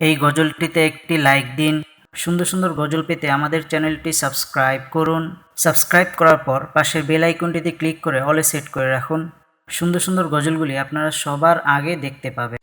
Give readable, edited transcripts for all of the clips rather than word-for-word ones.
এই গজলটিতে একটি লাইক দিন। সুন্দর সুন্দর গজল পেতে আমাদের চ্যানেলটি সাবস্ক্রাইব করুন। সাবস্ক্রাইব করার পর পাশের বেল আইকনটিতে ক্লিক করে অলে সেট করে রাখুন। সুন্দর সুন্দর গজলগুলি আপনারা সবার আগে দেখতে পাবেন।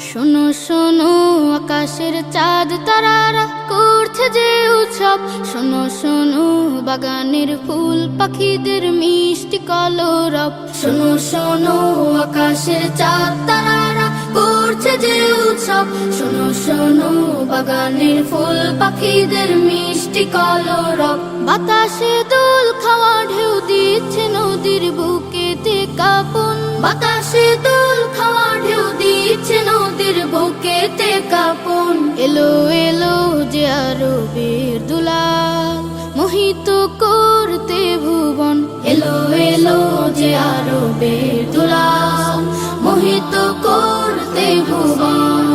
শোনো শোনো আকাশের চাঁদ তারারা করছে যে উৎসব, শোনো শোনো বাগানের ফুল পাখিদের মিষ্টি কলরব। শোনো শোনো আকাশের চাঁদ তারারা করছে যে উৎসব, শোনো শোনো বাগানের ফুল পাখিদের মিষ্টি কলরব। বাতাসে দোল খাওয়া ঢেউ দিচ্ছে নদীর বুকেতে কাঁপন, বাতাসে দোল খাওয়া ঢেউ দিচ্ছে নদীর বুকেতে কাঁপন। এলো এলো যে আরবের দুলাল মোহিত করতে ভুবন, এলো এলো যে আরবের দুলাল মোহিত করতে ভুবন।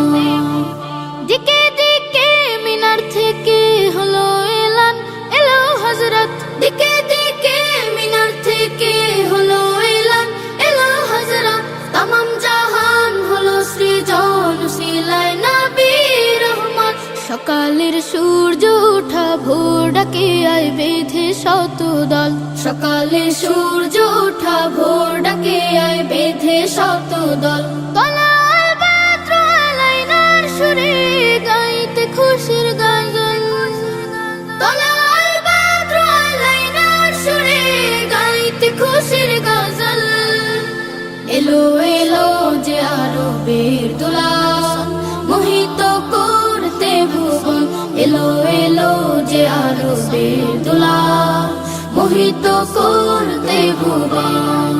দিকে দিকে মিনার থেকে হলো এলান, এলো হযরত। দিকে দিকে মিনার থেকে হলো এলান, এলো হযরত। তামাম জাহান হলো সৃজন সিলায় নবী রহমত। সকালের সূর্য ওঠা ভোর ডাকে আয় বেঁধে শত দল, সকালের সূর্য ওঠা ভোর ডাকে আয় বেঁধে শত দল। তলায় বাদ্র আলাইনার সুরে গাইতে খুশির গাজন, তলায় বাদ্র আলাইনার সুরে গাইতে খুশির গজল। এলো এলো যে আরবের দুলাল মোহিত করতে ভুবন, এলো এলো যে আরবের দুলাল মোহিত করতে ভুবন।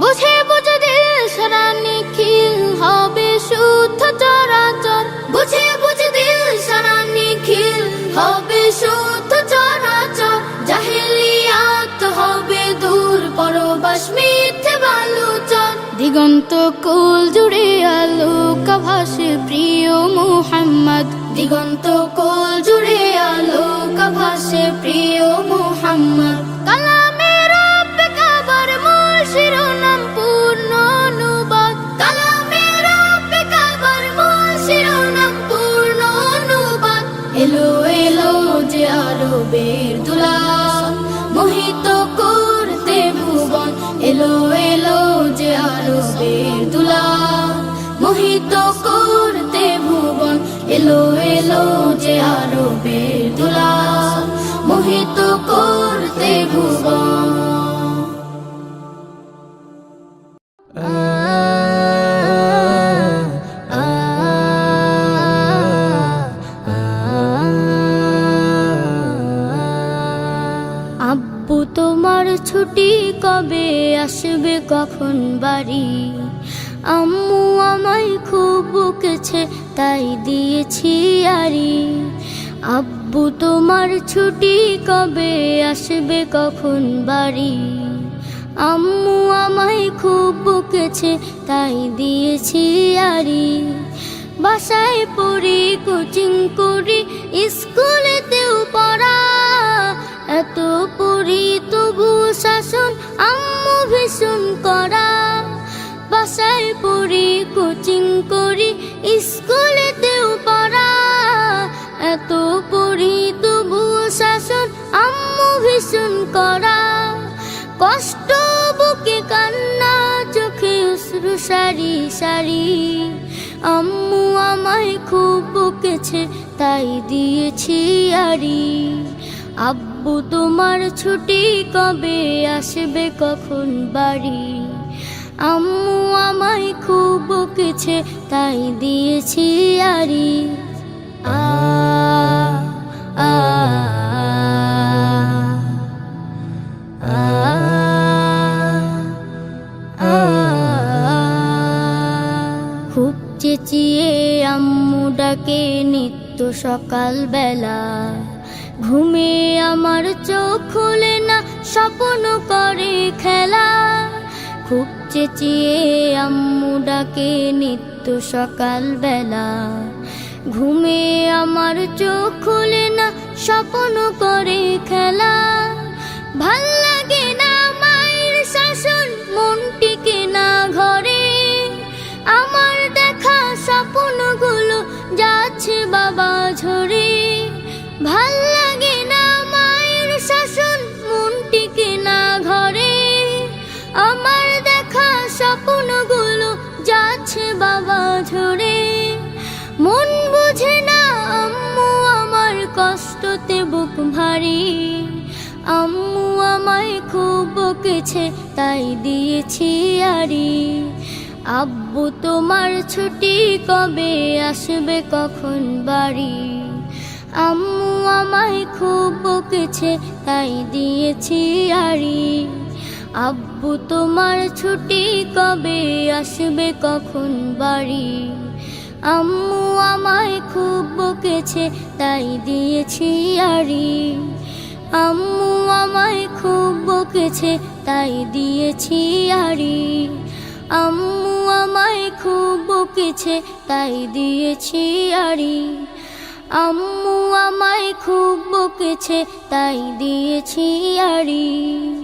বুঝে বুঝে দিল সারা নিখিল হবে শুদ্ধ চরাচর, বুঝে বুঝে দিল সারা নিখিল হবে শুদ্ধ চরাচর। জাহেলিয়াত হবে দূর পরবাস মিথ্যে বালুচর। দিগন্ত কুল জুড়ে আলোকা ভাসে প্রিয় মুহাম্মদ, দিগন্ত কুল জুড়ে আলোকা ভাসে প্রিয় মুহাম্মদ। কালামে রব্বে কাবার মূল শিরোনাম পূর্ণ অনুবাদ, কালামে রব্বে কাবার মূল শিরোনাম পূর্ণ অনুবাদ। এলো এলো যে আরবের দুলাল মোহিত করতে ভুবন, এলো এলো যে আরবের দুলাল মোহিত করতে ভুবন, এলো এলো যে আরবের দুলাল মোহিত করতে ভুবন। আব্বু তোমার ছুটি কবে আসবে কখন বাড়ি? আম্মু আমায় খুব বকেছে তাই দিয়েছি আরি। আব্বু তোমার ছুটি কবে আসবে কখন বাড়ি? আম্মু আমায় খুব বকেছে তাই দিয়েছি আরি। বাসায় পড়ি কোচিং করি স্কুলেতেও পড়া, এত পড়ি তবু শাসন আম্মু ভীষণ করা। বাসায় পড়ি কোচিং করি স্কুলেতেও পড়া, এত পড়ি তবু শাসন আম্মু ভীষণ করা। কষ্ট বুকে কান্না চোখে অশ্রু সারি সারি। আম্মু আমায় খুব বকেছে তাই দিয়েছি আরি। আব্বু তোমার ছুটি কবে আসবে কখন বাড়ি? আম্মু আমায় খুব বকেছে তাই দিয়েছি আরি। আ আ আ আ খুব চেঁচিয়ে আম্মু ডাকে নিত্য সকাল বেলা। ঘুমে আমার চোখ খুলে না স্বপ্ন করে খেলা। খুব চেঁচিয়ে আম্মু ডাকে নিত্য সকাল বেলা। ঘুমে আমার চোখ খুলে না, স্বপ্ন করে খেলা। ভাল লাগে না মায়ের শাসন, মন টিকে না ঘরে। আমার দেখা স্বপ্নগুলো যাচ্ছে বাবা ঝরে। ভাল লাগে না মায়ের শাসন, মন টিকে না ঘরে। আমার দেখা স্বপ্নগুলো যাচ্ছে বাবা ঝরে। মন বুঝে না আম্মু আমার কষ্টতে বুক ভারী। আম্মু আমায় খুব বকেছে তাই দিয়েছি আড়ি। আব্বু তোমার ছুটি কবে আসবে কখন বাড়ি? আম্মু আমায় খুব বকেছে তাই দিয়েছি আড়ি। আব্বু তোমার ছুটি কবে আসবে কখন বাড়ি? আম্মু আমায় খুব বকেছে তাই দিয়েছি আড়ি। আম্মু আমায় খুব বকেছে তাই দিয়েছি আড়ি। আম্মু আমায় খুব বকেছে তাই দিয়েছি আড়ি। আম্মু আমায় খুব বকেছে তাই দিয়েছি আড়ি।